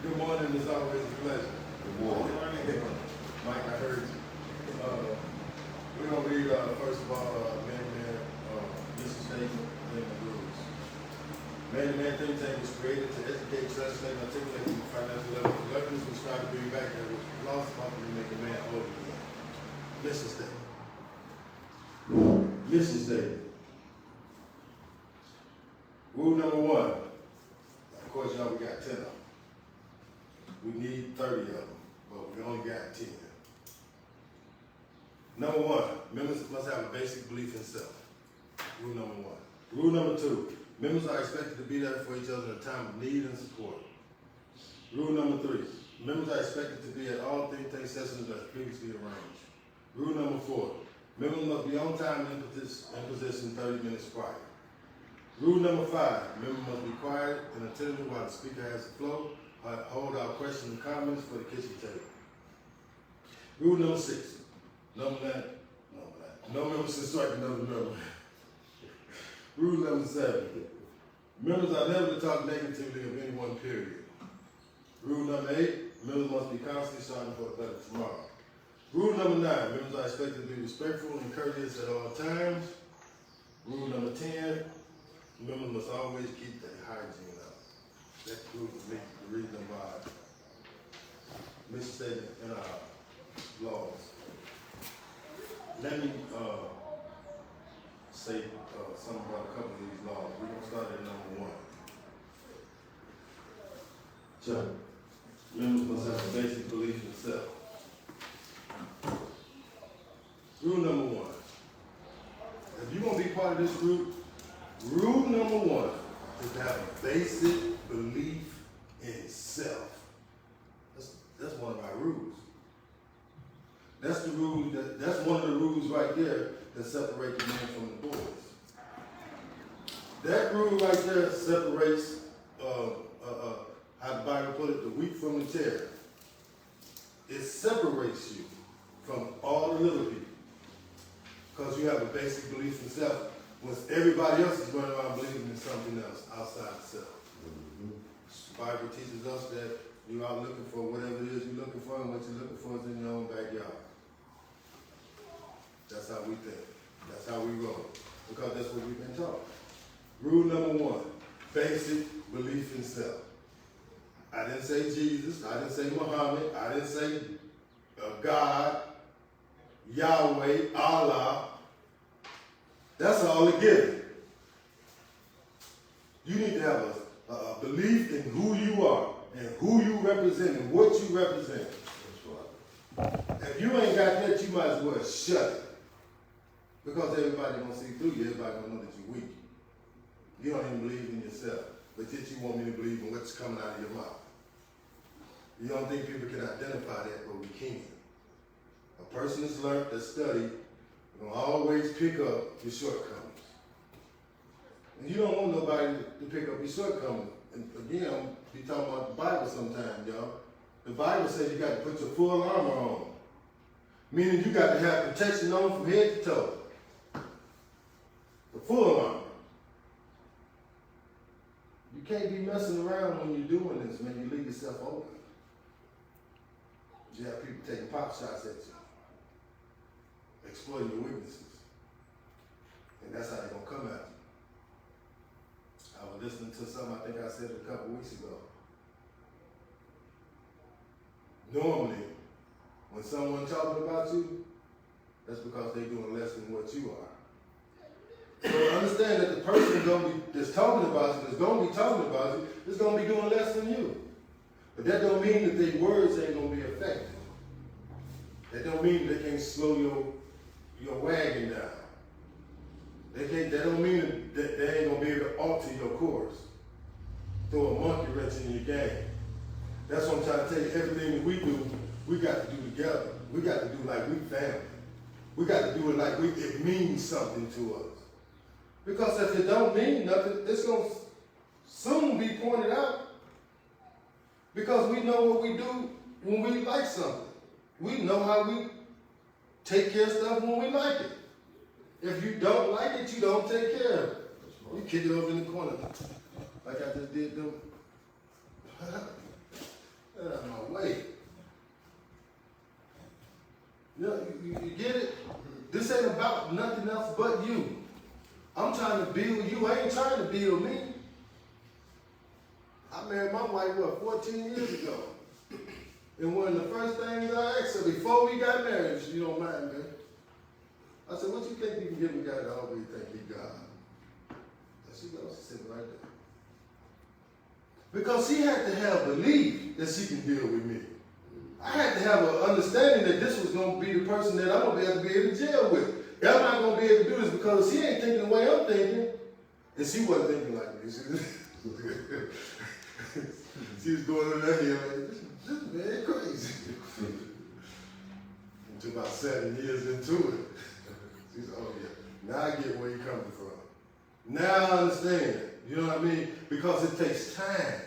Good morning, it's always a pleasure. Good morning. Mike, I heard you. We're going to read, first of all, man, mission statement, and the rules. Man think tank was created to educate, translate, and articulate the financial levels we strive to bring back that was lost about to make a man whole again. Mission statement. Mission statement. Rule number one. Of course, y'all, we got 10 of them. We need 30 of them, but we only got 10. Number one, members must have a basic belief in self. Rule number one. Rule number two, members are expected to be there for each other in a time of need and support. Rule number three, members are expected to be at all think tank sessions as previously arranged. Rule number four, members must be on time and in position 30 minutes prior. Rule number five, members must be quiet and attentive while the speaker has the flow. Hold out questions and comments for the kitchen table. Rule number six, no members should strike another member. Rule number seven, members are never to talk negatively of anyone, period. Rule number eight, members must be constantly striving for a better tomorrow. Rule number nine, members are expected to be respectful and courteous at all times. Rule number 10, members must always keep their hygiene up. That proves me the reason why mission statement in our laws. Let me say something about a couple of these laws. We're going to start at number one. So, members must have a basic belief in self. Rule number one. If you're going to be part of this group, rule number one is to have a basic belief in self. That's one of our rules. That's the rule. That's one of the rules right there that separate the men from the boys. That rule right there separates how the Bible put it, the wheat from the tare. It separates you from all the little people because you have a basic belief in self. When everybody else is running around believing in something else outside of self. The Bible teaches us that you are looking for whatever it is you're looking for, and what you're looking for is in your own backyard. That's how we think. That's how we roll. Because that's what we've been taught. Rule number one, basic belief in self. I didn't say Jesus. I didn't say Muhammad. I didn't say God, Yahweh, Allah. That's all it gives. You need to have a belief in who you are and who you represent and what you represent. If you ain't got that, you might as well shut it. Because everybody gonna see through you. Everybody gonna know that you're weak. You don't even believe in yourself, but yet you want me to believe in what's coming out of your mouth. You don't think people can identify that, but we can. A person that's learned, that's studied, gonna always pick up your shortcomings. And you don't want nobody to pick up your shortcomings. And again, I'm be talking about the Bible sometime, y'all. The Bible says you got to put your full armor on. Meaning you got to have protection on from head to toe. The full armor. You can't be messing around when you're doing this, man. You leave yourself open. You have people taking pop shots at you. Exploiting your weaknesses. And that's how they're going to come at you. I was listening to something, I think I said it a couple weeks ago. Normally, when someone's talking about you, that's because they're doing less than what you are. So understand that the person that's talking about you, that's going to be talking about you, is going to be doing less than you. But that don't mean that their words ain't going to be effective. That don't mean they can't slow your wagon down. That don't mean that they ain't gonna be able to alter your course. Throw a monkey wrench in your game. That's what I'm trying to tell you. Everything that we do, we got to do together. We got to do like we family. We got to do it like it means something to us. Because if it don't mean nothing, it's gonna soon be pointed out. Because we know what we do when we like something. We know how we take care of stuff when we like it. If you don't like it, you don't take care of it. You kick it over in the corner. Like I just did them. You get it? This ain't about nothing else but you. I'm trying to build you. I ain't trying to build me. I married my wife, 14 years ago. And one of the first things I asked her before we got married, if you don't mind, man, I said, what you think you can give me, God, that always think he got? And she goes, she sitting right there. Because she had to have belief that she can deal with me. I had to have an understanding that this was going to be the person that I'm going to be able to jail with. I'm not going to be able to do this because she ain't thinking the way I'm thinking. And she wasn't thinking like me. She was going in there here like, this man crazy. Until about 7 years into it. She said, oh yeah, now I get where you're coming from. Now I understand. You know what I mean? Because it takes time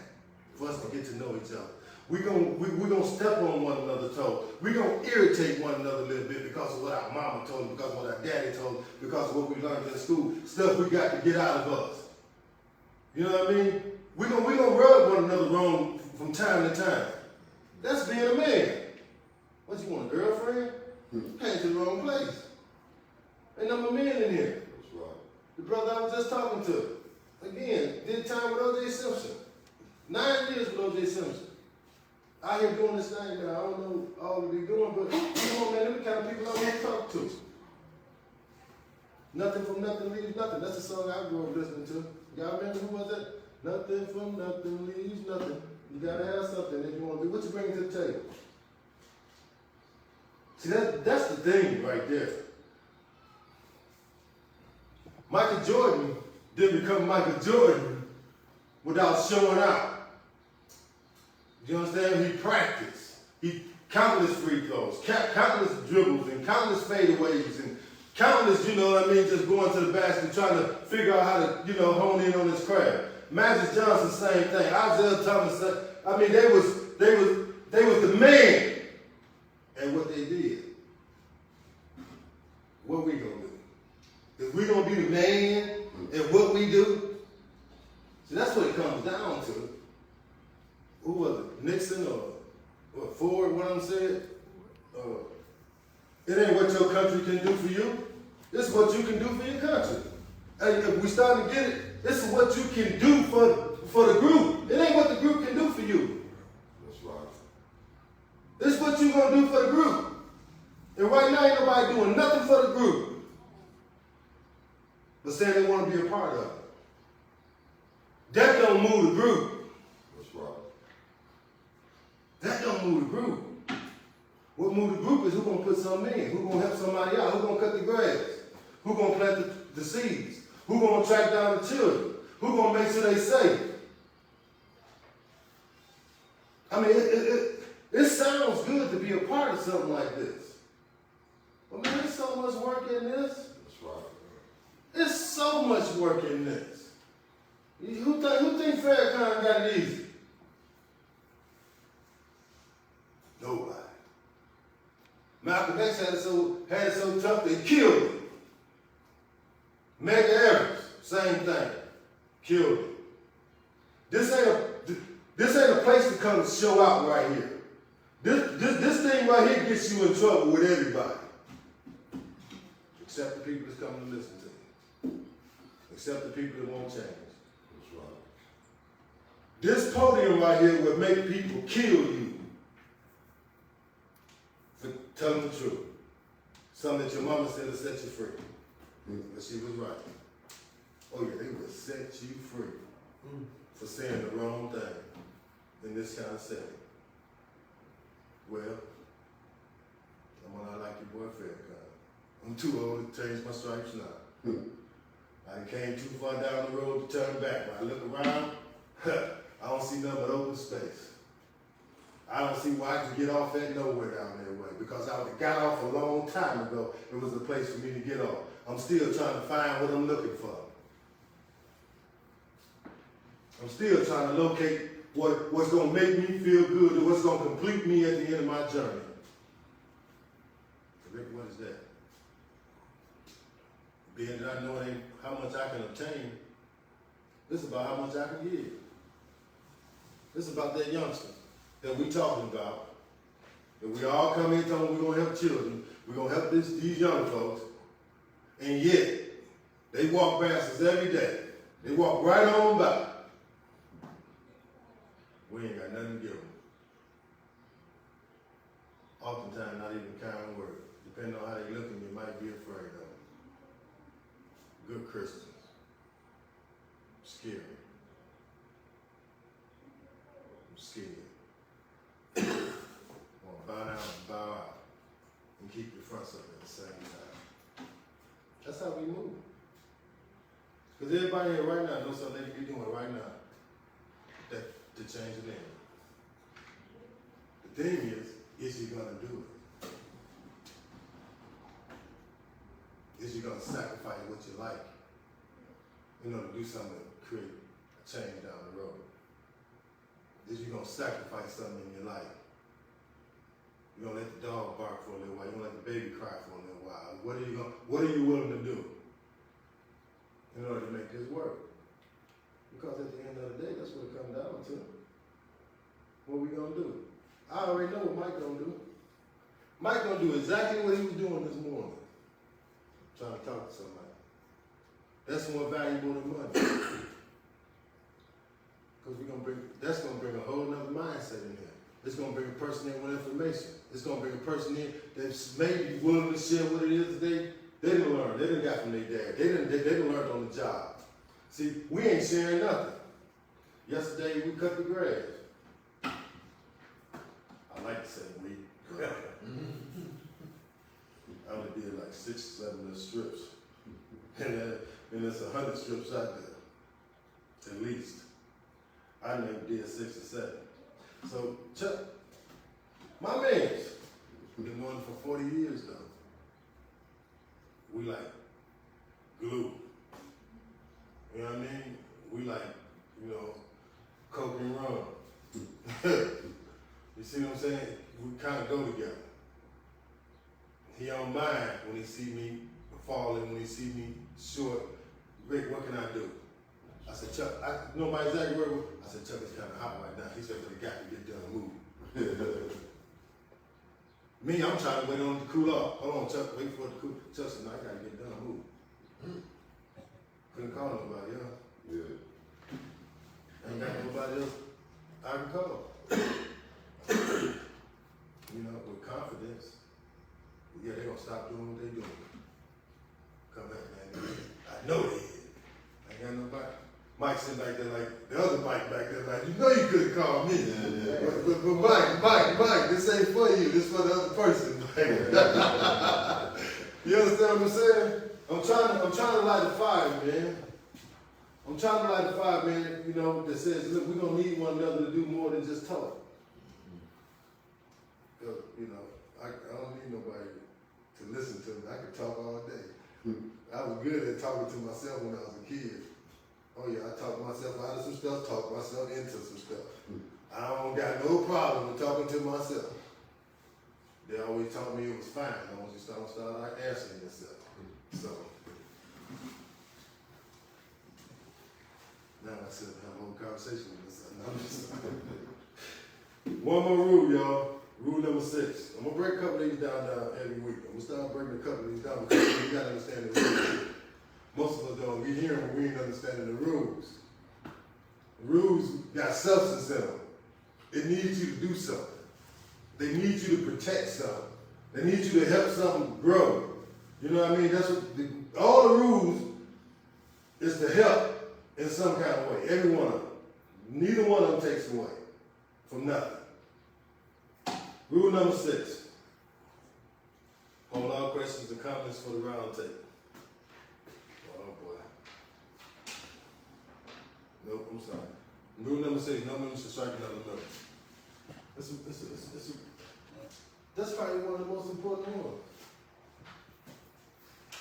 for us to get to know each other. We're gonna step on one another's toes. We're gonna irritate one another a little bit because of what our mama told us, because of what our daddy told us, because of what we learned in school. Stuff we got to get out of us. You know what I mean? We're gonna rub one another wrong from time to time. That's being a man. What, you want a girlfriend? You came to the wrong place. Ain't no men in here. That's right. The brother I was just talking to, again, did time with O.J. Simpson. 9 years with O.J. Simpson. Out here doing this thing that I don't know all that he's doing, but you know, man, them the kind of people I want to talk to. Nothing from nothing leaves nothing. That's the song I grew up listening to. Y'all remember who was that? Nothing from nothing leaves nothing. You gotta have something if you want to do. What you bring to the table? See, that's the thing right there. Michael Jordan didn't become Michael Jordan without showing out. You understand? He practiced. He countless free throws, countless dribbles, and countless fadeaways, and countless, you know what I mean, just going to the basket trying to figure out how to, you know, hone in on his craft. Magic Johnson, same thing. Isaiah Thomas, I mean, they was the man at what they did. What we gonna do? If we gonna be the man at what we do, see, that's what it comes down to. Who was it? Nixon or Ford, what I'm saying? It ain't what your country can do for you. It's what you can do for your country. And if we start to get it, this is what you can do for the group. It ain't what the group can do for you. That's right. This is what you gonna do for the group. And right now ain't nobody doing nothing for the group. But saying they want to be a part of it. That don't move the group. That's right. That don't move the group. What move the group is who gonna put something in, who gonna help somebody out, who gonna cut the grass, who gonna plant the seeds, who gonna track down the children, who gonna make sure they safe. I mean, it sounds good to be a part of something like this. But man, there's so much work in this. That's right. There's so much work in this. Who think Farrakhan got it easy? Nobody. Malcolm X had it so tough they killed him. Medgar Evers, same thing, killed him. This ain't a place to come show out right here. This thing right here gets you in trouble with everybody, except the people that's coming to listen to you, except the people that won't change. That's right. This podium right here will make people kill you for telling the truth. Something that your mama said to set you free. But she was right. Oh yeah, they will set you free for saying the wrong thing in this kind of setting. Well, I'm not like your boy Farrakhan. I'm too old to change my stripes now. I came too far down the road to turn back. When I look around, I don't see nothing but open space. I don't see why I can get off at nowhere down there way, because I would have got off a long time ago. It was a place for me to get off. I'm still trying to find what I'm looking for. I'm still trying to locate what's going to make me feel good and what's going to complete me at the end of my journey. Rick, what is that? Being that I know ain't how much I can obtain, this is about how much I can give. This is about that youngster that we talking about If we all come in talking we're gonna help children, we're gonna help these young folks, and yet they walk past us every day. They walk right on by. We ain't got nothing to give them. Oftentimes, not even kind words. Depending on how they look at you, might be afraid of them. Good Christians. Scary. I'm scared. Want to bow down and bow out and keep your fronts up at the same time. That's how we move. Because everybody here right now knows something they can be doing right now to change the name. The thing is you going to do it? Is you going to sacrifice what you like in order to do something to create a change down the road? Is you going to sacrifice something in your life? You're going to let the dog bark for a little while. You're going to let the baby cry for a little while. What are you willing to do in order to make this work? Because at the end of the day, that's what it comes down to. What we going to do? I already know what Mike going to do. Mike going to do exactly what he was doing this morning. Trying to talk to somebody. That's more valuable than money. Because that's going to bring a whole nother mindset in here. It's going to bring a person in with information. It's going to bring a person in that's maybe willing to share what it is that they didn't learn. They didn't got from their dad. They didn't learn on the job. See, we ain't sharing nothing. Yesterday we cut the grass. I like to say we. I only did like 6 or 7 little strips. And there's 100 strips out there, at least. I never did 6 or 7. So, Chuck, my man's been going for 40 years though. We like glue. You know what I mean? We like, Coke and rum. You see what I'm saying? We kind of go together. He don't mind when he see me falling, when he see me short. Rick, what can I do? I said, Chuck, you know my exact word? I said, Chuck, it's kind of hot right now. He said, but he got to get done moving. Me, I'm trying to wait on it to cool off. Hold on, Chuck, wait for it to cool. Chuck said, no, I got to get done moving. Couldn't call nobody else. Yeah. Ain't got nobody else I can call. With confidence. Yeah, they gonna stop doing what they doing. Come back, man. I know they is. Ain't got nobody. Mike sitting back there like, the other Mike back there like, you know you could've called me. Yeah. But Mike, this ain't for you, this for the other person. You understand what I'm saying? I'm trying to light a fire, man. I'm trying to light a fire, man, that says, look, we're gonna need one another to do more than just talk. Because, I don't need nobody to listen to me. I can talk all day. I was good at talking to myself when I was a kid. Oh yeah, I talked myself out of some stuff, talked myself into some stuff. I don't got no problem with talking to myself. They always told me it was fine as long as you don't start like answering yourself. So now I said have a whole conversation with myself. One more rule, y'all. Rule number 6. I'm gonna break a couple of these down every week. I'm gonna start breaking a couple of these down because you gotta understand the rules. Most of us don't. We hear them, but we ain't understanding the rules. The rules got substance in them. It needs you to do something. They need you to protect something. They need you to help something grow. You know what I mean? That's what all the rules is to help in some kind of way. Every one of them. Neither one of them takes away from nothing. Rule number 6. Hold all questions and comments for the round table. Oh boy. Nope, I'm sorry. Rule number 6, no member should strike another member. That's probably one of the most important ones.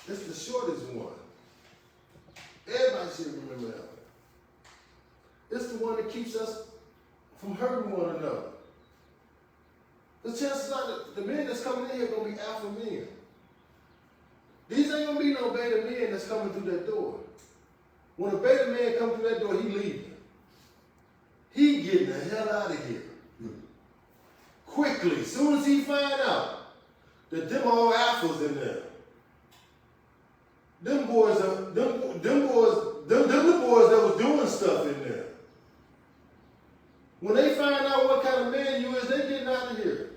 It's the shortest one. Everybody should remember that one. It's the one that keeps us from hurting one another. The chances are that the men that's coming in here are going to be alpha men. These ain't going to be no beta men that's coming through that door. When a beta man comes through that door, he leaving. He getting the hell out of here. Quickly. quickly, as soon as he find out that them old alphas in there, them boys the boys that was doing stuff in there. When they find out what kind of man you is, they getting out of here.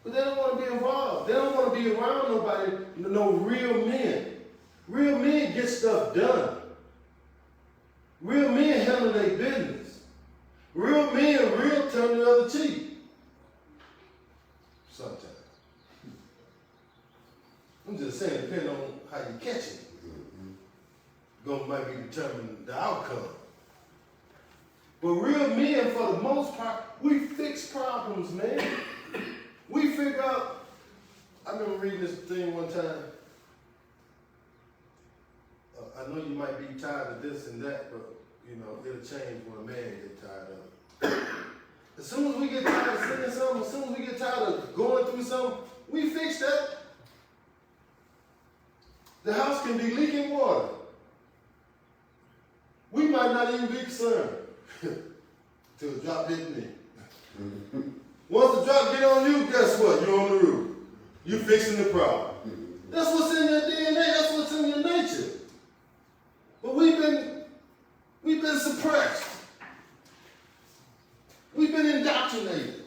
But they don't want to be involved. They don't want to be around nobody, no real men. Real men get stuff done. Real men handle their business. Real men real turn the other cheek. Sometimes. I'm just saying, depending on how you catch it, might be determining the outcome. But real men, for the most part, we fix problems, man. We figure out. I remember reading this thing one time. I know you might be tired of this and that, but you know it'll change when a man gets tired of it. As soon as we get tired of singing something, as soon as we get tired of going through something, we fix that. The house can be leaking water. We might not even be concerned till the drop hit me. Once the drop get on you, guess what? You're on the roof. You're fixing the problem. That's what's in your DNA. That's what's in your nature. But we've been suppressed. We've been indoctrinated.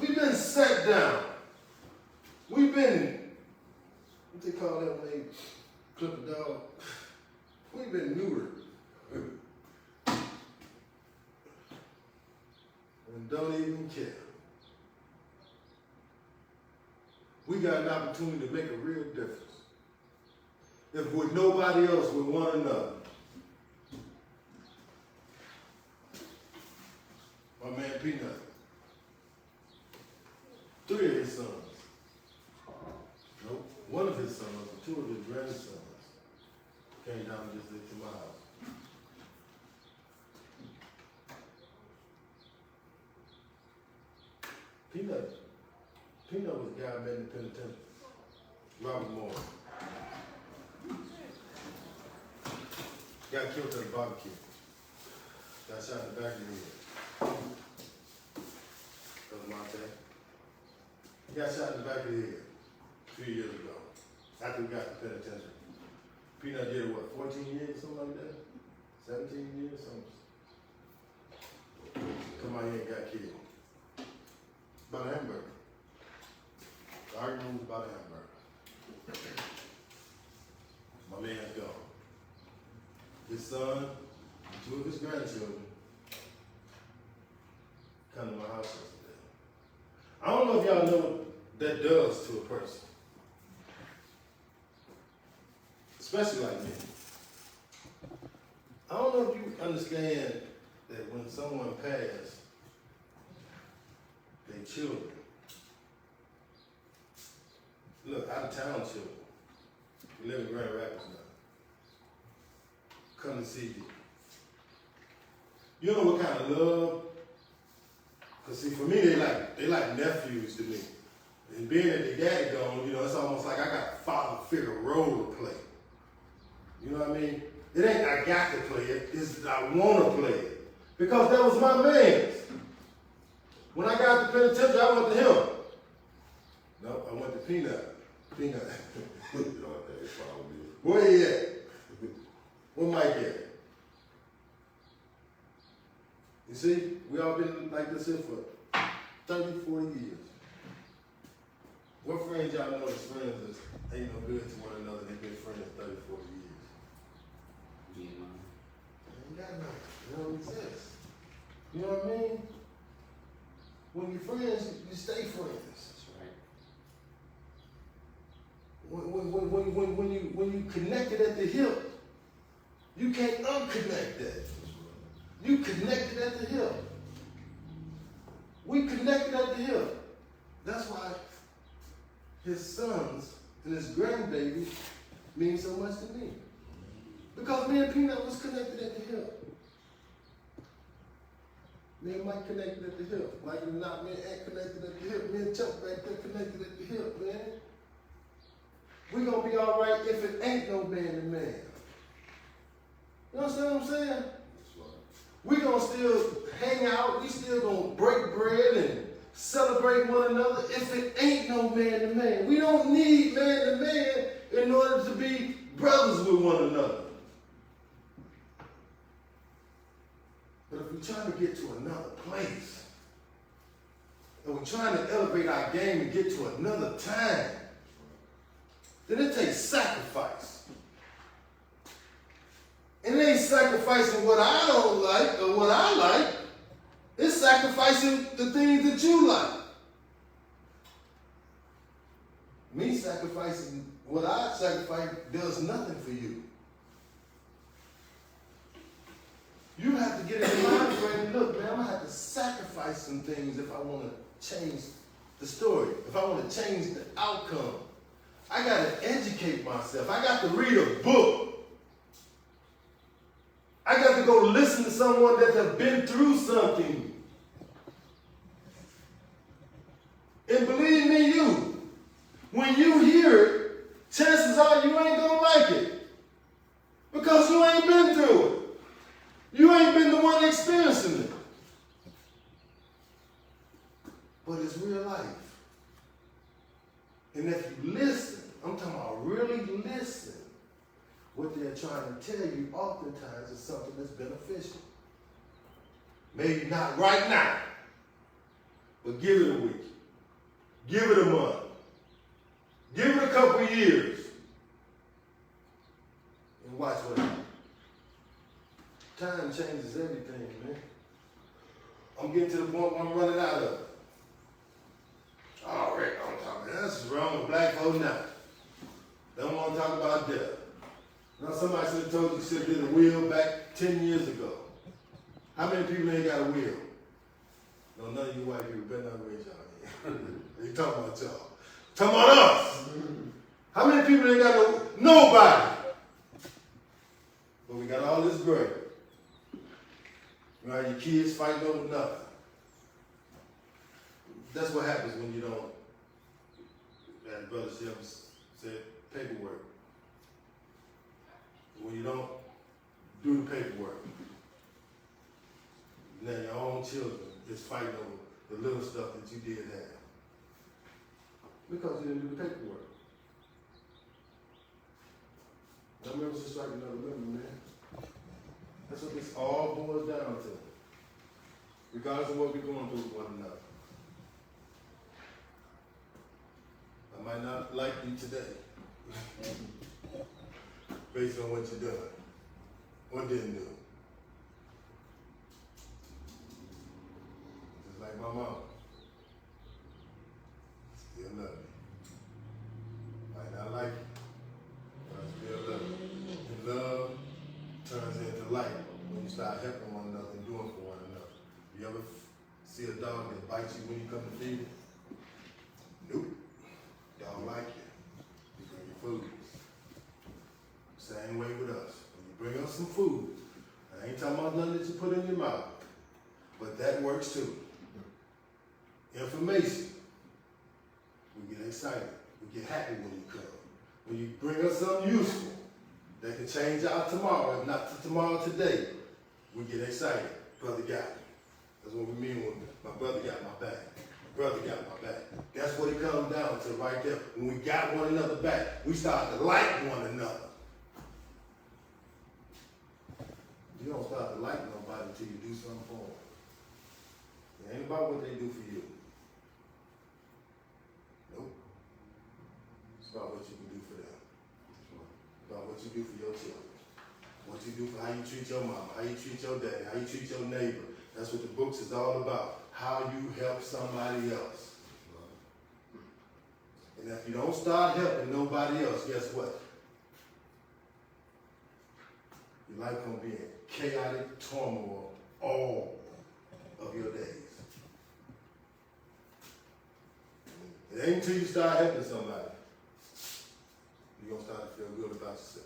We've been set down. We've been, what they call that when they clip a dog? We've been neutered. And don't even care. We got an opportunity to make a real difference. If with nobody else, with one another. My man Peanut. 3 of his sons. Nope. 1 of his sons, or 2 of his grandsons came down and visited to my house. Peanut was the guy I met in the penitentiary. Robert Moore. Got killed at a barbecue. Got shot in the back of the head. That was Monte. He got shot in the back of the head a few years ago. After we got to the penitentiary. Peanut did what, 14 years, something like that? 17 years, something. Come out here and got killed. About a hamburger. The argument was about a hamburger. My man's gone. His son, and 2 of his grandchildren, come to my house yesterday. I don't know if y'all know what that does to a person. Especially like me. I don't know if you understand that when someone passed, their children, look, out of town children, we live in Grand Rapids now, come to see you. You know what kind of love? Because see, for me, they like nephews to me. And being that their daddy gone, you know, it's almost like I got a father figure role to play. You know what I mean? It ain't I got to play it, it's I want to play it. Because that was my man's. When I got to the penitentiary, I went to him. No, I went to Peanut. Peanut. Where he at? Where Mike at? You see, we all been like this here for 30, 40 years. What friends y'all know as friends is ain't no good to one another, they've been friends 30, 40 years. Ain't got nothing. They don't exist. You know what I mean? When you're friends, you stay friends. That's right. When you connected at the hip, you can't unconnect that. You connected at the hip. We connected at the hip. That's why his sons and his grandbaby mean so much to me. Because me and Peanut was connected at the hip. Me and Mike connected at the hip. Mike and not me and Ant connected at the hip. Me and Chuck back there connected at the hip, man. We gonna be all right if it ain't no man to man. You understand what I'm saying? That's right. We gonna still hang out. We still gonna break bread and celebrate one another if it ain't no man to man. We don't need man to man in order to be brothers with one another. But if we're trying to get to another place, and we're trying to elevate our game and get to another time, then it takes sacrifice. And it ain't sacrificing what I don't like or what I like. It's sacrificing the things that you like. Me sacrificing what I sacrifice does nothing for you. You have to get in your mind frame, look, man, I'm going to have to sacrifice some things if I want to change the story, if I want to change the outcome. I got to educate myself. I got to read a book. I got to go listen to someone that has been through something. And believe me, when you hear it, chances are you ain't going to like it. Because you ain't been through it. You ain't been the one experiencing it. But it's real life. And if you listen, I'm talking about really listen, what they're trying to tell you oftentimes is something that's beneficial. Maybe not right now, but give it a week. Give it a month. Give it a couple of years. And watch what happens. Time changes everything, man. I'm getting to the point where I'm running out of it. All right, I'm talking. That's wrong with black folks now. Don't want to talk about death. Now somebody should have told you should have did a will back 10 years ago. How many people ain't got a will? No, none of you white people better not raise y'all hand. They talking about y'all. Talking about us. How many people ain't got no? Nobody. But we got all this bread. Right, your kids fighting over nothing. That's what happens when you don't, as Brother Sims said, paperwork. When you don't do the paperwork, then your own children is fighting over the little stuff that you did have. Because you didn't do the paperwork. That memory's just like another memory, man. That's what this all boils down to. Regardless of what we're going through with one another. I might not like you today. Based on what you're doing. Or didn't do. Just like my mom. Still love me. Might not like you. But I still love you. And love turns into light when you start helping one another and doing for one another. You ever see a dog that bites you when you come to feed it? Nope. Dog like you. You bring your food. Same way with us. When you bring us some food, I ain't talking about nothing that you put in your mouth, but that works too. Information. We get excited. We get happy when you come. When you bring us something useful that can change our tomorrow, if not tomorrow, today, we get excited. Brother got me. That's what we mean when my brother got my back. My brother got my back. That's what it comes down to right there. When we got one another back, we start to like one another. You don't start to like nobody until you do something for them. It ain't about what they do for you. Nope. It's about what you can do for them. It's about what you do for your children. What you do for how you treat your mama, how you treat your daddy, how you treat your neighbor. That's what the books is all about. How you help somebody else. And if you don't start helping nobody else, guess what? Your life gonna be in chaotic turmoil all of your days. It ain't until you start helping somebody, you're gonna start to feel good about yourself.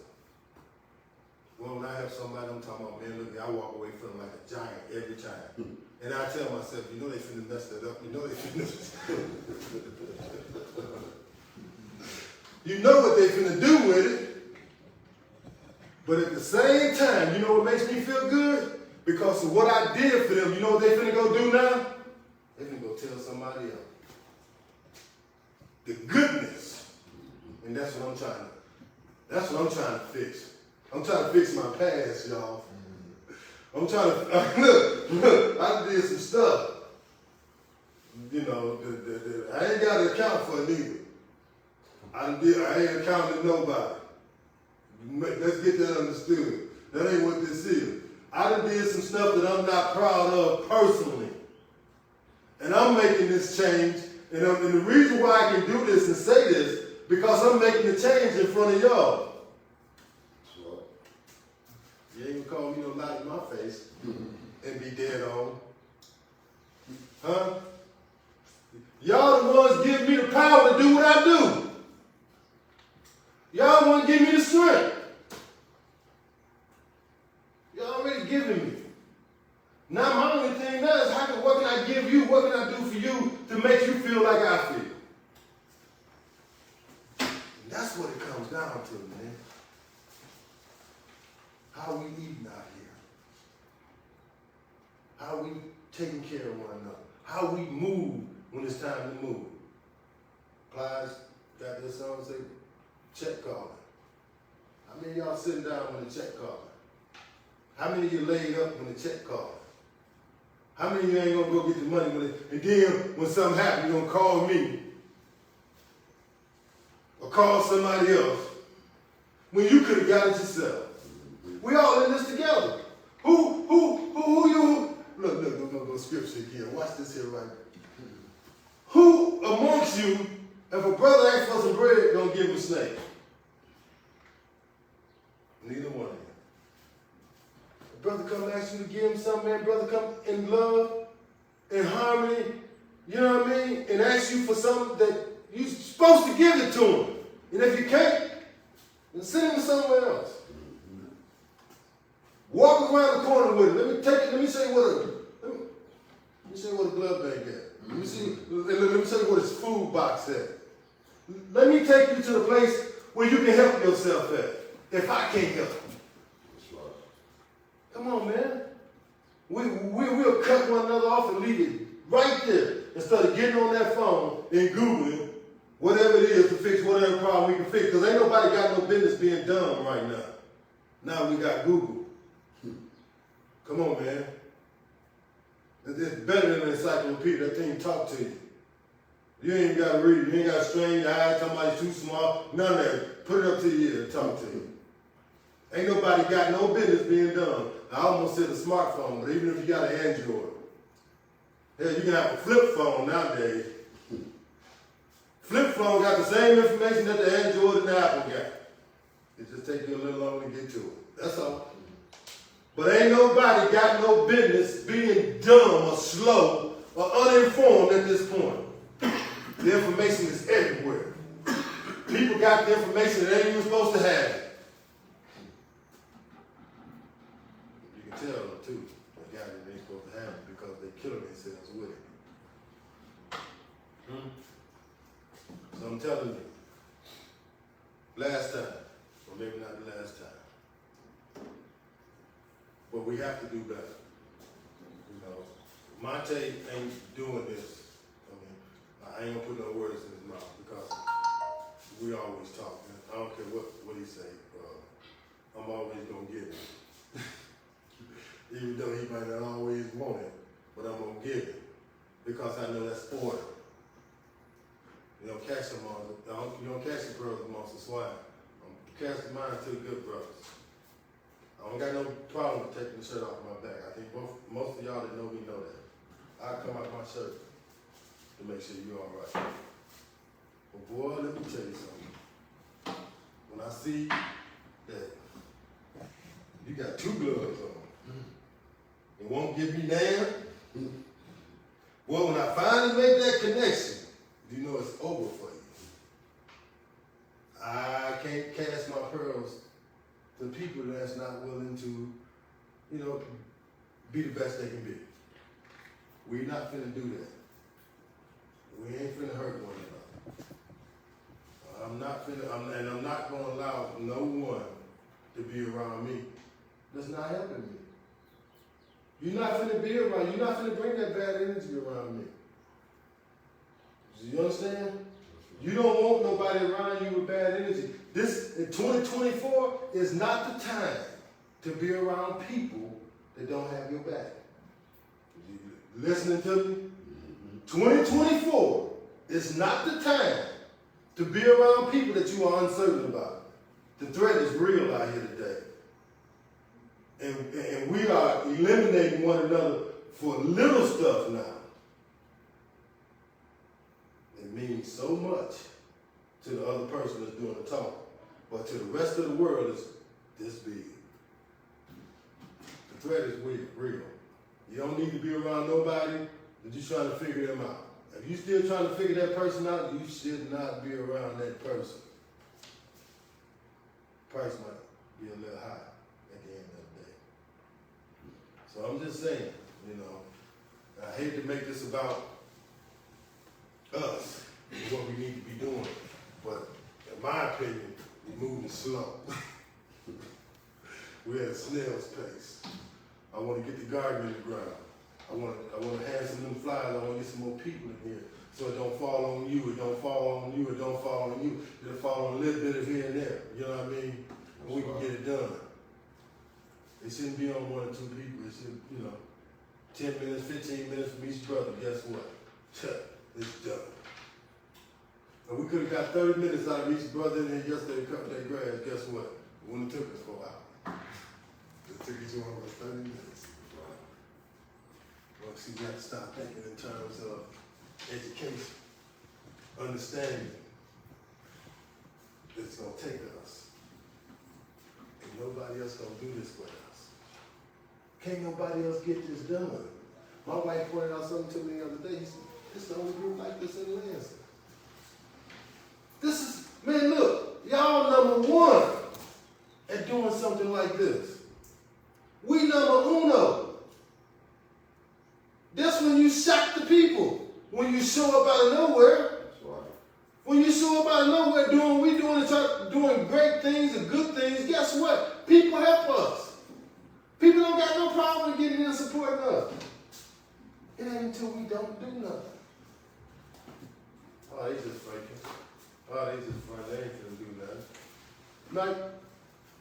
Well, when I have somebody, I'm talking about, man, look, I walk away feeling like a giant every time. And I tell myself, you know they finna mess that up. You know they finna You know what they finna do with it. But at the same time, you know what makes me feel good? because of what I did for them. You know what they finna go do now? They finna go tell somebody else. The goodness. And that's what I'm trying to fix. I'm trying to fix my past, y'all. I'm trying to, look, I did some stuff. You know, I ain't got to account for it either. I ain't accounting to nobody. Let's get that understood. That ain't what this is. I done did some stuff that I'm not proud of personally. And I'm making this change. And the reason why I can do this and say this, because I'm making a change in front of y'all. That's right. You ain't gonna call me no lie in my face and be dead on. Huh? Y'all the ones give me the power to do what I do. Y'all want to give me the strength. Y'all already giving me. Now my only thing now is what can I give you? What can I do for you to make you feel like I feel? And that's what it comes down to, man. How we eating out here. How we taking care of one another. How we move when it's time to move. Plies got this song say, check calling. How many of y'all sitting down when the check calling? How many of you laid up when the check calling? How many of you ain't gonna go get the money with it? And then when something happens, you're gonna call me or call somebody else when you could have got it yourself. We all in this together. Who you? Look, go scripture again. Watch this here right now. Who amongst you, if a brother asks for some bread, don't give him a snake? Neither one of you. A brother come ask you to give him something, man, brother come in love, in harmony, you know what I mean? And ask you for something that you're supposed to give it to him. And if you can't, then send him somewhere else. Walk around the corner with it. Let me show you what a glove bag is. Let me show you what his food box is. Let me take you to the place where you can help yourself at. If I can't help you. That's right. Come on, man. We'll cut one another off and leave it right there. Instead of getting on that phone and Googling whatever it is to fix whatever problem we can fix. Because ain't nobody got no business being dumb right now. Now we got Google. Come on, man. It's better than an encyclopedia. That thing talk to you. You ain't got to read it. You ain't got to strain your eyes. Somebody's too small. None of that. Put it up to your ear and talk to you. Ain't nobody got no business being done. I almost said a smartphone, but even if you got an Android. Hell, you can have a flip phone nowadays. Flip phone got the same information that the Android and the Apple got. It just takes you a little longer to get to it. That's all. But ain't nobody got no business being dumb or slow or uninformed at this point. The information is everywhere. People got the information that ain't even supposed to have it. You can tell them too, they got it, they ain't supposed to have it because they killing themselves with it. So I'm telling you, last time, or maybe not the last time, but we have to do better. You know, Monte ain't doing this. I ain't gonna put no words in his mouth because we always talk. I don't care what he say. I'm always gonna get it. Even though he might not always want it, but I'm gonna give it because I know that's order. You don't catch them you don't catch the brothers amongst the swine. I'm casting mine to the good brothers. I don't got no problem with taking the shirt off my back. I think most of y'all that know me know that. I come out my shirt to make sure you're all right. But boy, let me tell you something. When I see that you got two gloves on, it won't get me down. Boy, when I finally make that connection, you know it's over for you. I can't cast my pearls to people that's not willing to, you know, be the best they can be. We're not finna do that. We ain't finna hurt one another. I'm not gonna allow no one to be around me that's not helping me. You're not finna be around. You're not finna bring that bad energy around me. You understand? You don't want nobody around you with bad energy. This, in 2024, is not the time to be around people that don't have your back. You listening to me? 2024 is not the time to be around people that you are uncertain about. The threat is real out here today. And we are eliminating one another for little stuff now. It means so much to the other person that's doing the talking. But to the rest of the world, it's this big. The threat is real. You don't need to be around nobody that you're trying to figure them out. If you're still trying to figure that person out, you should not be around that person. Price might be a little high at the end of the day. So I'm just saying, you know, I hate to make this about us and what we need to be doing, but in my opinion, we're moving slow. We're at a snail's pace. I want to get the garden in the ground. I want to have some new flyers. I want to get some more people in here, so it don't fall on you. It don't fall on you. It don't fall on you. It'll fall on a little bit of here and there. You know what I mean? And we can get it done. It shouldn't be on one or two people. It should, 10 minutes, 15 minutes from each brother. Guess what? It's done. And we could have got 30 minutes out of each brother in here yesterday cutting their grass. Guess what? It wouldn't have took us for a while. It took each one of us 30 minutes. Well, see, we have to stop thinking in terms of education, understanding that it's going to take us. And nobody else going to do this with us. Can't nobody else get this done. My wife pointed out something to me the other day. He said, this is the only group like this in Lansing. This is, man, look, y'all number one at doing something like this. We number uno. That's when you shock the people. When you show up out of nowhere. That's right. When you show up out of nowhere doing great things and good things, guess what? People help us. People don't got no problem with getting in and supporting us. It ain't until we don't do nothing. Oh, they just faking. Oh, they just fun. They ain't gonna do nothing. Like,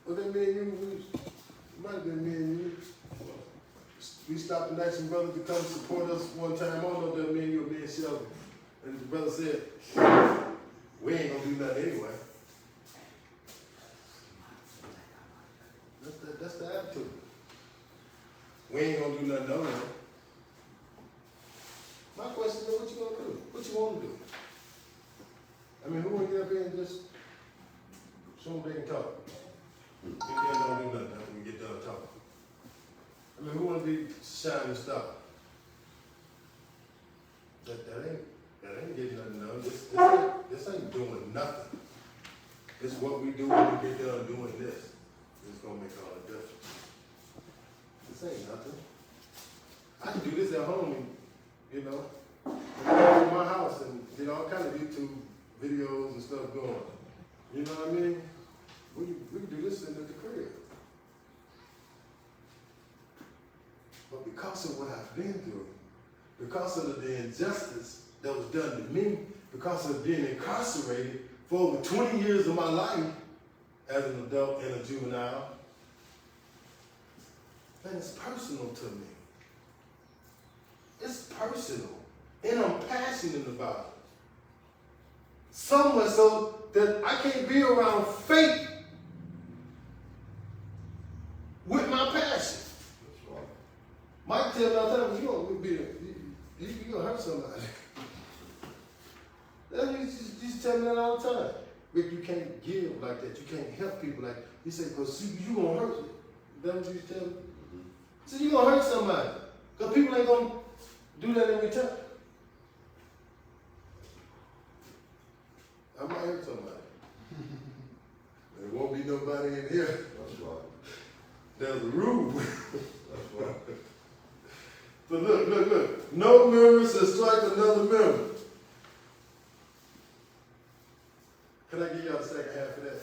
well, then me and you, it might have been me and you. We stopped and asked some brothers to come support us one time. I don't know if that me and you or me and Shelby. And the brother said, we ain't gonna do nothing anyway. That's the attitude. We ain't gonna do nothing no more. My question is, what you gonna do? What you wanna do? I mean, who wanna get up here and just show them they can talk? We can't don't do nothing after we get done talking. I mean, who wanna be shining star? That ain't getting nothing done. This ain't doing nothing. It's what we do when we get done doing this. It's gonna make all the difference. This ain't nothing. I can do this at home, and, go to my house and get all kind of YouTube videos and stuff going. You know what I mean? We can do this sitting at the crib. But because of what I've been through, because of the injustice that was done to me, because of being incarcerated for over 20 years of my life as an adult and a juvenile, man, it's personal to me. It's personal. And I'm passionate about it. So much so that I can't be around fake with my passion. That's right. Mike tells me all the time, you're gonna hurt somebody. He's telling me that all the time. Rick, you can't give like that. You can't help people like that. He said, because you gonna hurt you. That's what he's telling me. So you gonna hurt somebody. Because people ain't gonna do that in return. I might hurt somebody. There won't be nobody in here. That's right. There's a rule. That's right. So look. No member shall strike another member. Can I give y'all the second half of that?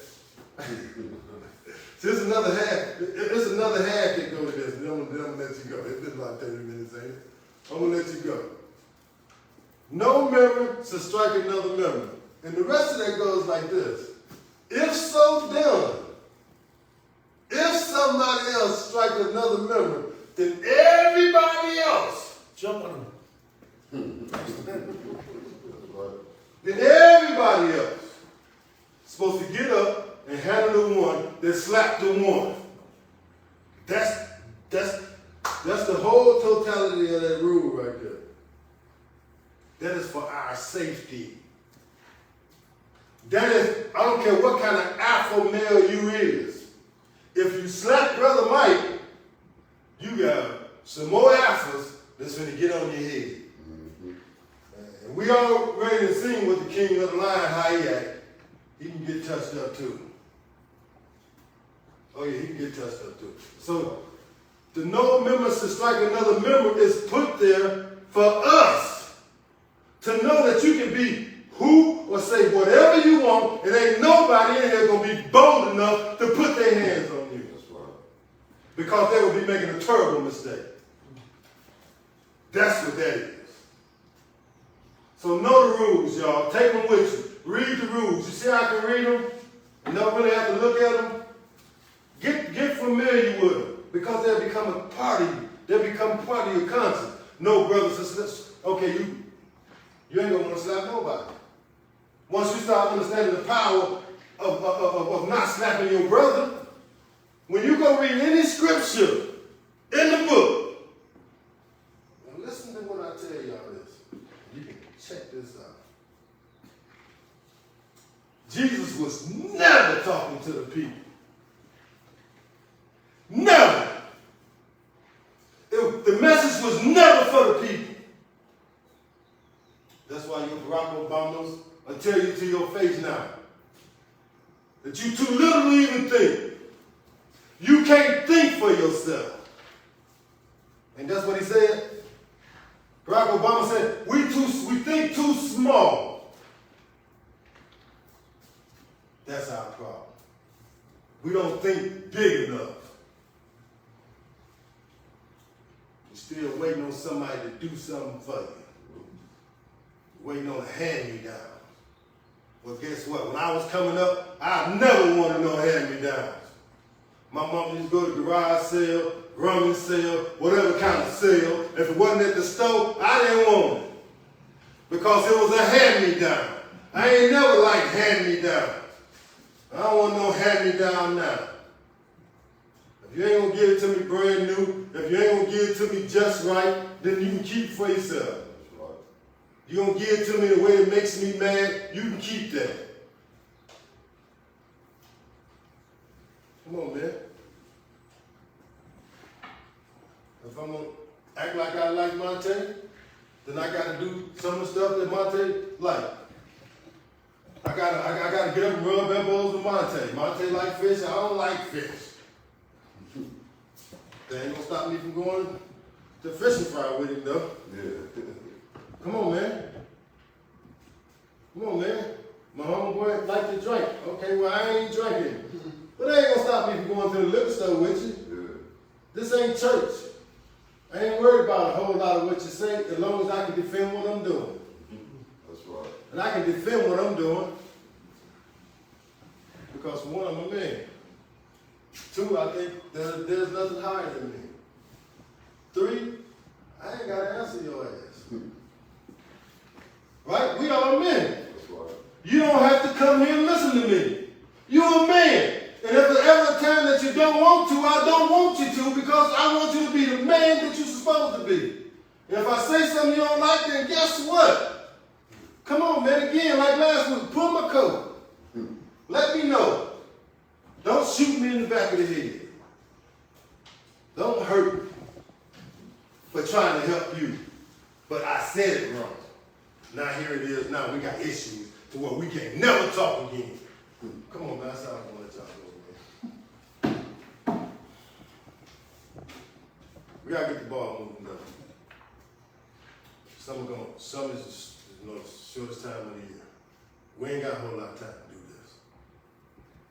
So it's another half. It's another half that go to this. And then I'm gonna let you go. It's been like I'm gonna let you go. No member shall strike another member. And the rest of that goes like this. If so done, if somebody else strike another member, then everybody else jump on them. That's right. Then everybody else is supposed to get up and handle the one that slapped the one. That's the whole totality of that rule right there. That is for our safety. That is, I don't care what kind of alpha male you is. If you slap Brother Mike, you got some more alphas that's going to get on your head. Mm-hmm. And we already seen with the king of the lion how he act. He can get touched up too. Oh yeah, he can get touched up too. So the no member to strike another member is put there for us to know that you can be who or say whatever you want, and ain't nobody in here gonna be bold enough to put their hands on you. That's right. Because they will be making a terrible mistake. That's what that is. So know the rules, y'all. Take them with you. Read the rules. You see how I can read them? You don't really have to look at them. Get familiar with them because they'll become a part of you. They'll become part of your conscience. No, brothers and sisters. Okay, you ain't gonna want to slap nobody. Once you start understanding the power of not slapping your brother, when you go read any scripture in the book, and listen to what I tell y'all this. You can check this out. Jesus was never talking to the people. Never. The message was never for the people. That's why your Barack Obamas will tell you to your face now that you too little to even think. You can't think for yourself. And that's what he said. Barack Obama said, we think too small. That's our problem. We don't think big enough. We're still waiting on somebody to do something for you. Waiting on a hand-me-down. Well, guess what? When I was coming up, I never wanted no hand-me-downs. My mom used to go to the garage sale, rummage sale, whatever kind of sale. If it wasn't at the store, I didn't want it. Because it was a hand-me-down. I ain't never liked hand-me-downs. I don't want no hand-me-down now. If you ain't gonna give it to me brand new, if you ain't gonna give it to me just right, then you can keep it for yourself. You're going to give it to me the way it makes me mad, you can keep that. Come on, man. If I'm going to act like I like Monte, then I got to do some of the stuff that Monte like. I gotta get up and rub elbows with Monte. Monte like fish, I don't like fish. That ain't going to stop me from going to fishing fry with him, though. Yeah. Come on, man. Come on, man. My homeboy like to drink. Okay, well, I ain't drinking. But that ain't gonna stop me from going to the liquor store with you. Yeah. This ain't church. I ain't worried about a whole lot of what you say as long as I can defend what I'm doing. That's right. And I can defend what I'm doing because, for one, I'm a man. Two, I think there's nothing higher than me. Three, I ain't got to answer your ass. Right? We are men. That's right. You don't have to come here and listen to me. You're a man. And if there's ever a time that you don't want to, I don't want you to because I want you to be the man that you're supposed to be. And if I say something you don't like, then guess what? Come on, man. Again, like last week, pull my coat. Let me know. Don't shoot me in the back of the head. Don't hurt me for trying to help you. But I said it wrong. Now here it is. Now we got issues to where we can't never talk again. Come on, man. That's how I'm going to let y'all go, man. We got to get the ball moving though. Summer is the shortest time of the year. We ain't got a whole lot of time to do this.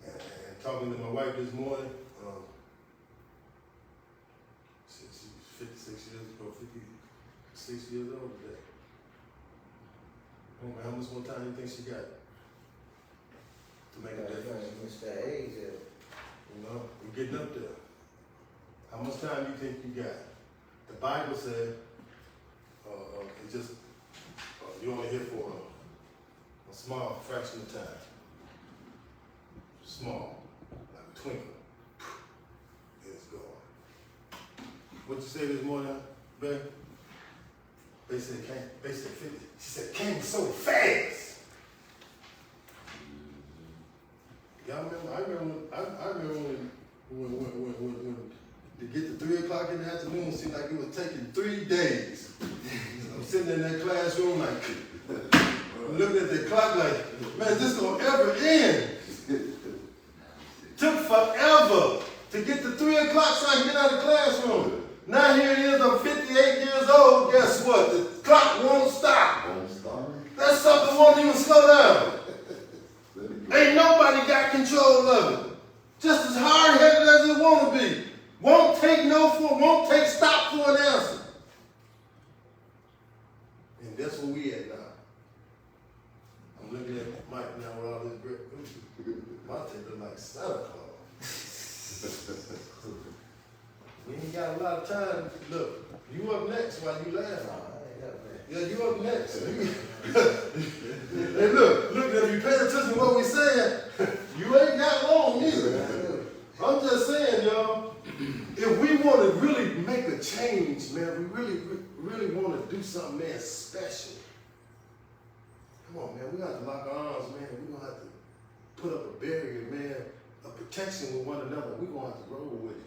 And talking to my wife this morning, she's 56 years ago, 6 years old today. How much more time do you think she got to make a difference? It's that age. You know, we're getting up there. How much time do you think you got? The Bible said, it just, you only here for a small fraction of time. Small, like a twinkle. It's gone. What you say this morning, babe? They said, they said 50. She said, came so fast. Y'all remember? I remember when to get to 3 o'clock in the afternoon seemed like it was taking 3 days. I'm sitting in that classroom like, looking at the clock like, man, is this gonna ever end? Took forever to get to 3 o'clock so I can get out of the classroom. Now here it is, I'm 58 years old. Guess what? The clock won't stop. Won't stop. That sucker won't even slow down. Ain't nobody got control of it. Just as hard-headed as it want to be. Won't take stop for an answer. And that's where we at now. I'm looking at Mike now with all this great food. My take look like Santa Claus. We ain't got a lot of time. Look, you up next while you laugh. Yeah, you up next. Hey, look, if you pay attention to what we saying, you ain't got long either. I'm just saying, y'all, if we want to really make a change, man, we really want to do something, man, special. Come on, man, we got to lock our arms, man. We're going to have to put up a barrier, man, a protection with one another. We're going to have to roll with it.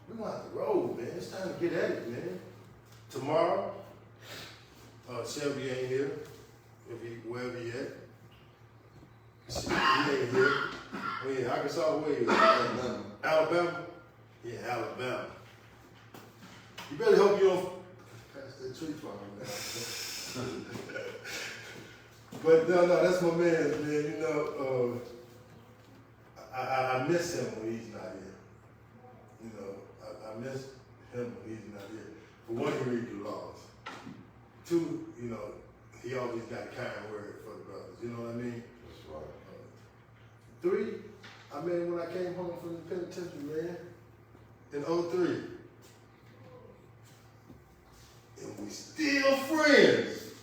We're going to have to roll, man. It's time to get at it, man. Tomorrow, Shelby ain't here, wherever he at. He ain't here. Oh yeah, Arkansas, where he at? Alabama? Yeah, Alabama. You better hope you don't pass that tree farm, man. But no, that's my man, man. You know, I miss him when he's not here. You know, I miss him when he's not here. For one, he read the laws. Two, you know, he always got a kind word for the brothers. You know what I mean? That's right. 3, I mean, when I came home from the penitentiary, man, in 03, and we still friends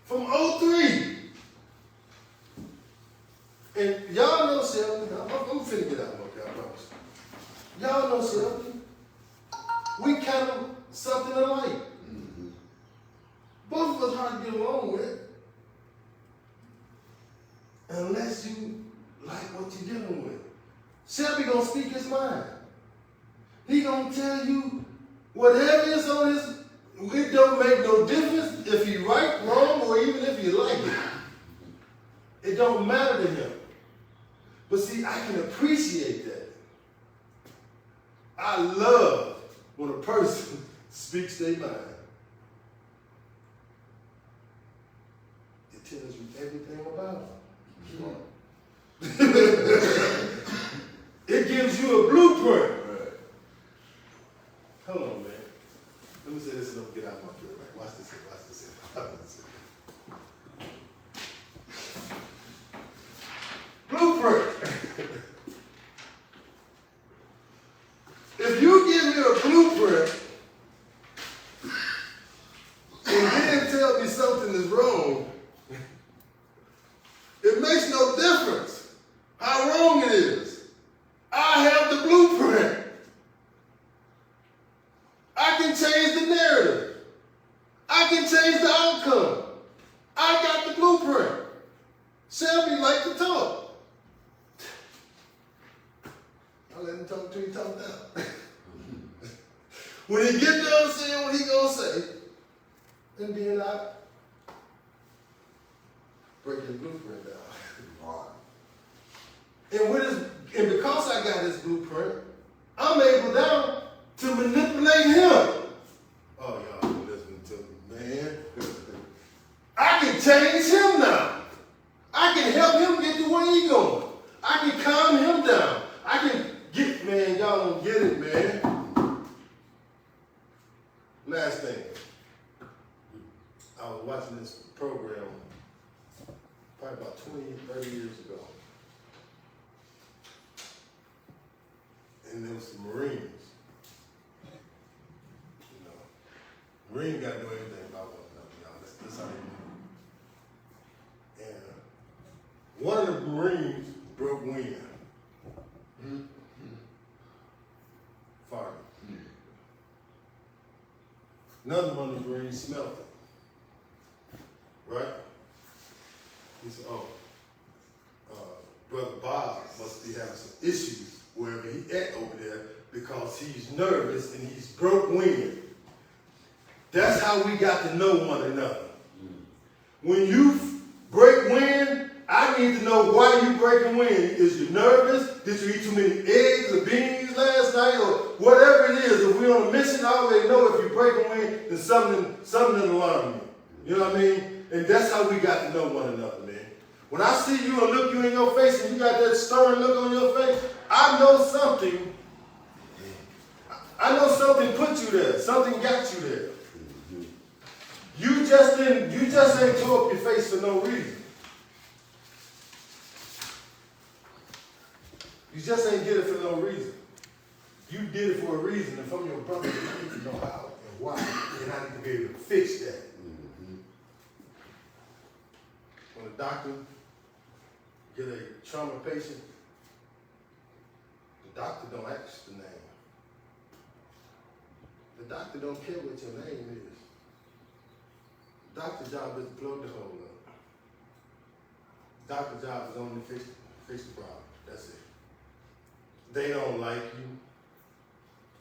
from 03. And y'all know Shelby. I'm finna get out of my car, I promise. Y'all know Shelby. We kind of something alike. Mm-hmm. Both of us hard to get along with. Unless you like what you're dealing with. Shelby gonna speak his mind. He gonna tell you whatever is on his, it don't make no difference if he right, wrong, or even if you like it. It don't matter to him. But see, I can appreciate that. I love when a person speaks their mind. It tells you everything about them. It gives you a blueprint. Right. Hold on, man. Let me say this and don't get out of my field. Right? Watch this. Blueprint. If you give me a blueprint and then tell me something is wrong, it makes no difference how wrong it is. I have the blueprint. I can change the narrative. I can change the outcome. I got the blueprint. Shelby like to talk. I let him talk till he talk down. When he get done saying what he gonna say, and then I break his blueprint down. And because I got his blueprint, I'm able now to manipulate him. Oh, y'all been listening to me, man. I can change him now. I can help him get to where he going. I can calm him down. I can get, man, y'all don't get it, man. Last last thing. I was watching this program probably about 20, 30 years ago. And there was some Marines. You know, Marines got to know everything about one another, y'all. That's how they move. And one of the Marines broke wind. Farted. Another one of the Marines smelled it. Right? He said, Brother Bob must be having some issues wherever he at over there because he's nervous and he's broke wind. That's how we got to know one another. When you break wind, I need to know why you breaking wind. Is you nervous? Did you eat too many eggs or beans last night? Or whatever it is, if we're on a mission, I already know if you're breaking wind, then something alarm me. You know what I mean? And that's how we got to know one another, man. When I see you and look you in your face and you got that stern look on your face, I know something. I know something put you there. Something got you there. You just ain't tore up your face for no reason. You just ain't did it for no reason. You did it for a reason, and from your brother, you need to know how and why, and I need to be able to fix that. When a doctor get a trauma patient, the doctor don't ask the name. The doctor don't care what your name is. The doctor's job is to plug the hole up. The doctor's job is only to fix the problem. That's it. They don't like you.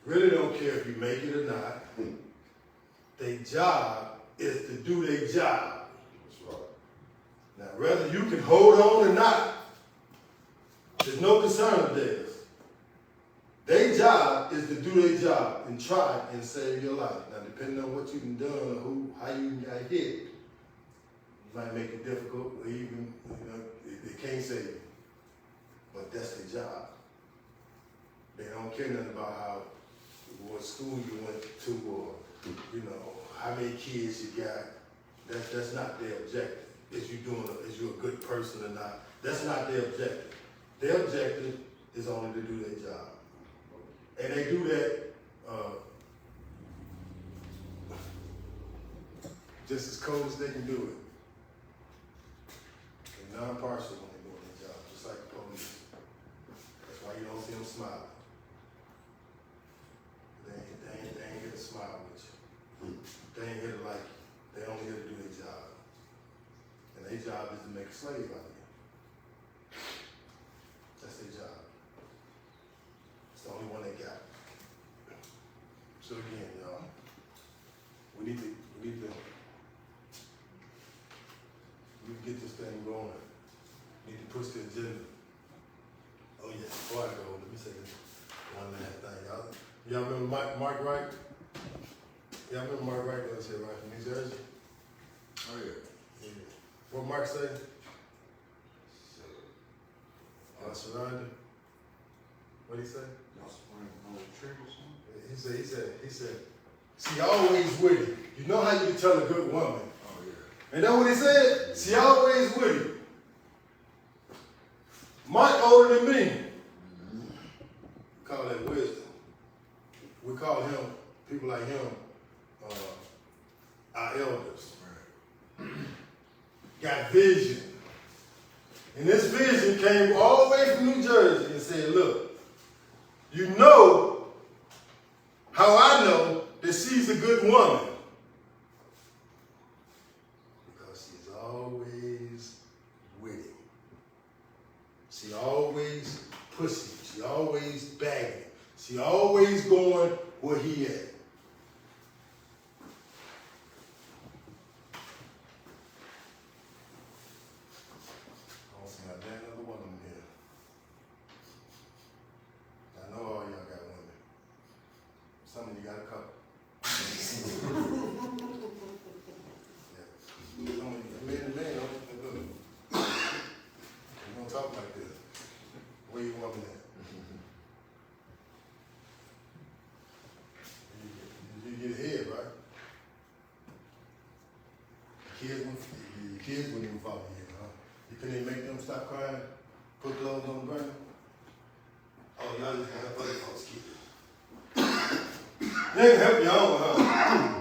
Really don't care if you make it or not. Their job is to do their job. That's right. Now, whether you can hold on or not, there's no concern of theirs. Their job is to do their job and try and save your life. Now, depending on what you've done or how you got hit, it might make it difficult or even, they can't save you. But that's their job. They don't care nothing about what school you went to or, how many kids you got. That's not their objective. Is you a good person or not? That's not their objective. Their objective is only to do their job. And they do that just as cold as they can do it. They're non-partial when they're doing their job, just like the police. That's why you don't see them smiling. They ain't here to smile with you. They ain't here to like you. They only here to do their job. And their job is to make a slave out of you. That's their job. It's the only one they got. So again, y'all, we need to get this thing going. We need to push the agenda. Oh yeah, before I go, let me say this one last thing. Y'all remember Mark Wright? Y'all remember Mark Wright does here, right, from New Jersey? Oh yeah. What Mark say? Surrounded. What'd he say? He said, she always with you. You know how you can tell a good woman. Oh yeah. And that's what he said? She always with you. Mark older than me. We call that wisdom. We call him, people like him, our elders. Right. Got vision. And this vision came all the way from New Jersey and said, look, you know how I know that she's a good woman. Because she's always with him. She always pushing. She always bagging. She always going where he at. I don't see not damn another woman here. I know all y'all got women. Some of you got a couple. Yeah. Some of you, man to man, look. You don't talk like this. Where you woman at? You get ahead, right? Your kids wouldn't even follow you, huh? You couldn't even make them stop crying, put clothes on the ground? Oh, y'all just gonna help other folks keep it. You ain't gonna help your own, huh?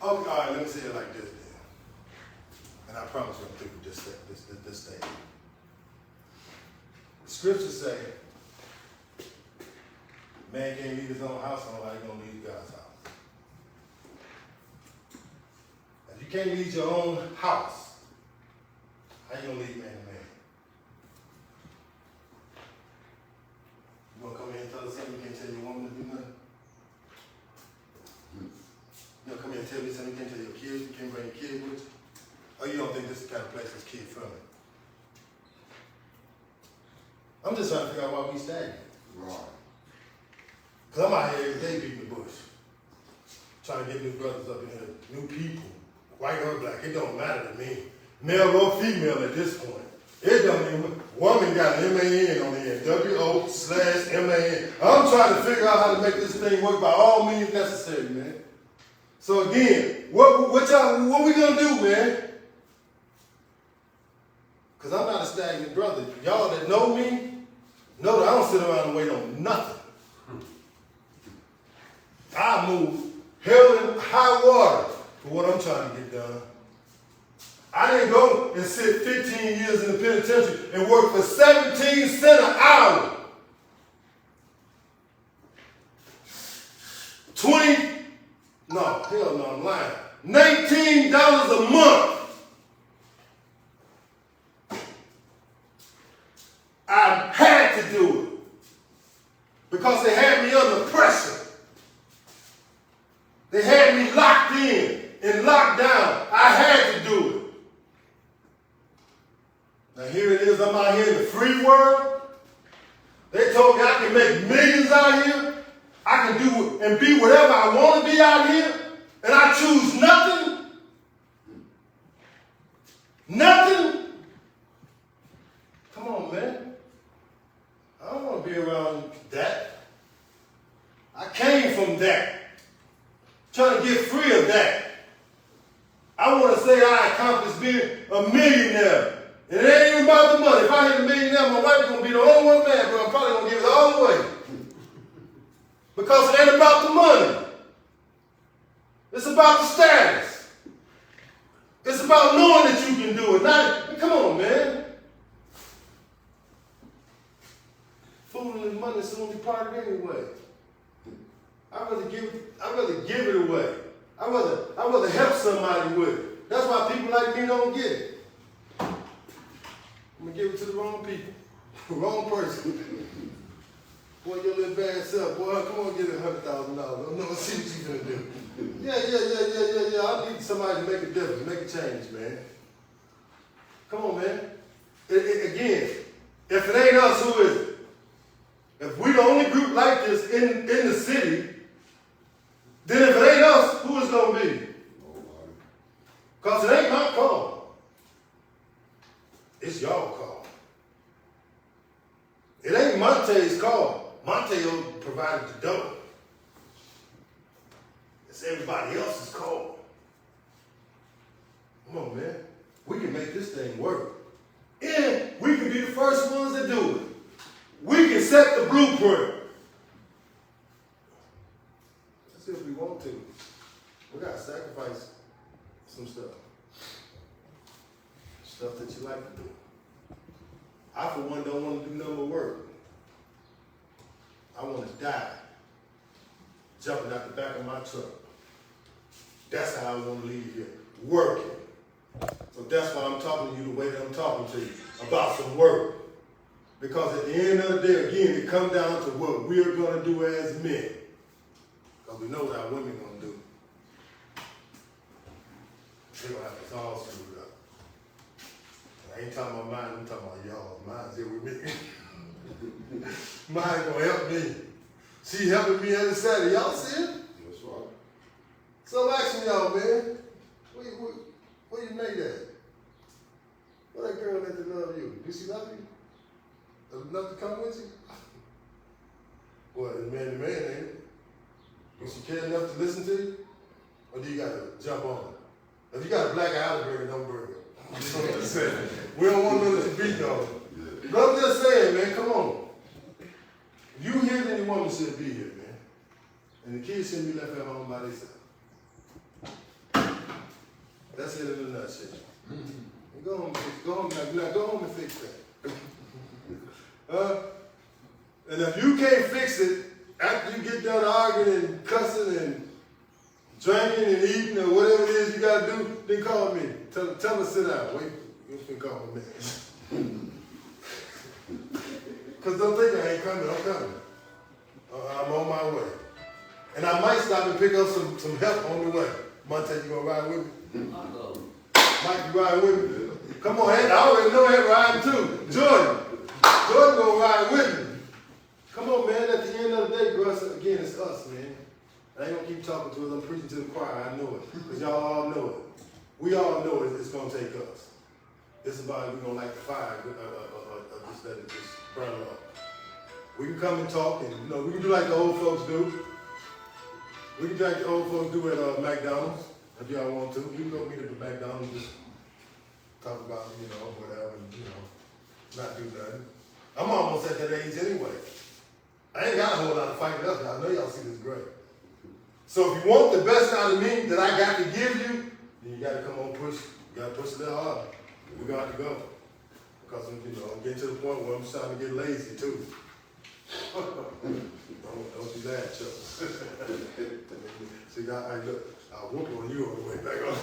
Okay, all right, let me say it like this then. And I promise you I'm through with this thing. The scriptures say, man can't leave his own house, how you gonna leave God's house? If you can't leave your own house, how you gonna leave man to man? You gonna come here and tell us something you can't tell your woman to do nothing? You gonna come here and tell me something you can't tell your kids, you can't bring your kids with you? Or you don't think this is the kind of place that's kid friendly? I'm just trying to figure out why we stagnant. Right. Cause I'm out here every day beating the bush. Trying to get new brothers up in here, new people, white or black, it don't matter to me. Male or female at this point. It don't even, woman got an M-A-N on the end, W-O/M-A-N. I'm trying to figure out how to make this thing work by all means necessary, man. So again, what we gonna do, man? Cause I'm not a stagnant brother. Y'all that know me, know that I don't sit around and wait on nothing. I move hell and high water for what I'm trying to get done. I didn't go and sit 15 years in the penitentiary and work for 17 cents an hour. 20, no, hell no, I'm lying. $19 a month. I had to do it because they had me under pressure. They had me locked in and locked down. I had to do it. Now here it is, I'm out here in the free world. They told me I can make millions out here. I can do and be whatever I want to be out here. And I choose nothing. Nothing. Come on, man. I don't want to be around that. I came from that. Trying to get free of that. I want to say I accomplished being a millionaire. And it ain't even about the money. If I hit a millionaire, my wife's going to be the only one mad, but I'm probably going to give it all away. Because it ain't about the money. It's about the status. It's about knowing that you can do it. Not, come on, man. Fooling and money is the only part anyway. I'd rather give it away. I'd rather help somebody with it. That's why people like me don't get it. I'm gonna give it to the wrong people, wrong person. Boy, your little bad self, boy, come on, get it $100,000. No, see what you gonna do. Yeah. I need somebody to make a difference, make a change, man. Come on, man. Again, if it ain't us, who is it? If we the only group like this in the city, then if it ain't us, who is gonna be? Nobody. Because it ain't my call. It's y'all call. It ain't Monte's call. Monte provided the dough. It's everybody else's call. Come on, man. We can make this thing work. And we can be the first ones that do it. We can set the blueprint. Let's see if we want to. We gotta sacrifice some stuff. Stuff that you like to do. I, for one, don't want to do no more work. I want to die jumping out the back of my truck. That's how I want to leave here, working. So that's why I'm talking to you the way that I'm talking to you, about some work. Because at the end of the day, again, it comes down to what we're going to do as men. Because we know what our women going to do. They're going to have us all screwed up. I ain't talking about mine, I'm talking about y'all. Mine's here with me. Mine gonna help me. She helping me every Saturday. Y'all see it? That's right. So I'm asking y'all, man, where you made that? Where that girl that love you? Did she love you? Enough to come with you? What, man to man, ain't it? Does she care enough to listen to you? Or do you gotta jump on her? If you got a black alligator, don't burn it. That's what I'm saying. We don't want none of this beat dog. Yeah. But I'm just saying, man, come on. If you here, then the woman should be here, man. And the kids shouldn't be left at home by themselves. That's it in a nutshell. Go home and fix, go home and fix that. And if you can't fix it after you get done arguing and cussing and drinking and eating or whatever it is you gotta do, then call me. Tell her to sit down. Wait, you can call me man. Cause don't think I ain't coming, I'm coming. I'm on my way. And I might stop and pick up some help on the way. Monte, you gonna ride with me? Mike, you ride with me? Come on, I already know that riding too. Jordan gonna ride with me. Come on, man, at the end of the day, bro, again, it's us, man. I ain't gonna keep talking to us, I'm preaching to the choir, I know it. Because y'all all know it. We all know it's gonna take us. It's about, we're gonna light the fire, just let it just burn up. We can come and talk, and we can do like the old folks do. We can do like the old folks do at McDonald's, if y'all want to. We can go meet at the McDonald's, just talk about, whatever, and, not do nothing. I'm almost at that age anyway. I ain't got a whole lot of fighting up. I know y'all see this great. So if you want the best out of me that I got to give you, then you got to come on push. You got to push it that hard. We got to go. Because, I'm getting to the point where I'm starting to get lazy too. Don't do that, Chuck. See, I whoop on you on the way back on.